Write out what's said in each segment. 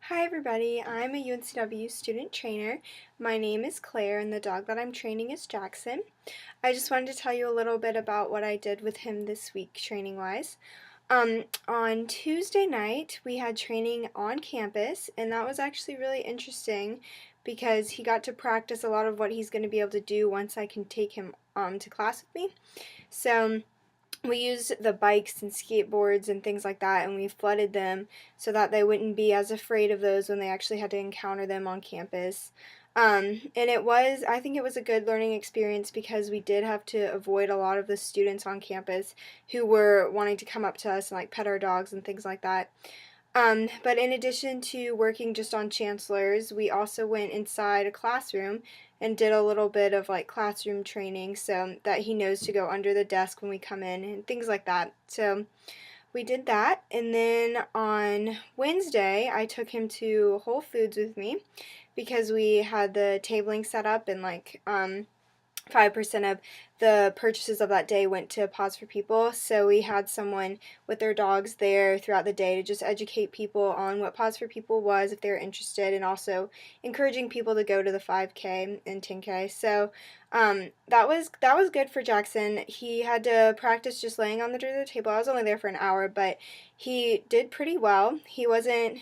Hi everybody, I'm a UNCW student trainer. My name is Claire and the dog that I'm training is Jackson. I just wanted to tell you a little bit about what I did with him this week training wise. On Tuesday night we had training on campus and that was actually really interesting because he got to practice a lot of what he's going to be able to do once I can take him to class with me. So we used the bikes and skateboards and things like that, and we flooded them so that they wouldn't be as afraid of those when they actually had to encounter them on campus. And I think it was a good learning experience because we did have to avoid a lot of the students on campus who were wanting to come up to us and like pet our dogs and things like that. But in addition to working just on chancellors, we also went inside a classroom and did a little bit of like classroom training so that he knows to go under the desk when we come in and things like that. So we did that, and then on Wednesday I took him to Whole Foods with me because we had the tabling set up and 5% of the purchases of that day went to Paws for People. So we had someone with their dogs there throughout the day to just educate people on what Paws for People was if they were interested, and also encouraging people to go to the 5K and 10K. So that was good for Jackson. He had to practice just laying on the table. I was only there for an hour, but he did pretty well. He wasn't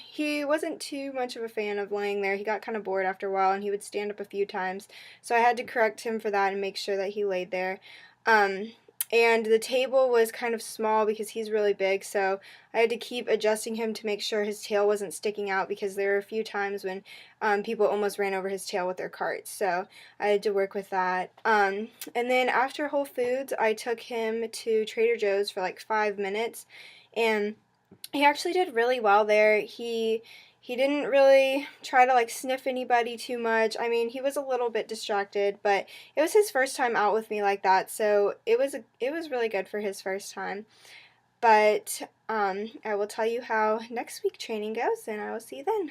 too much of a fan of laying there. He got kind of bored after a while, and he would stand up a few times. So I had to correct him for that and make sure that he laid there. Um, and the table was kind of small because he's really big, so I had to keep adjusting him to make sure his tail wasn't sticking out because there were a few times when people almost ran over his tail with their carts. So I had to work with that. And then after Whole Foods, I took him to Trader Joe's for like 5 minutes, and he actually did really well there. He didn't really try to like sniff anybody too much. I mean, he was a little bit distracted, but it was his first time out with me like that, so it was really good for his first time. But I will tell you how next week training goes, and I will see you then.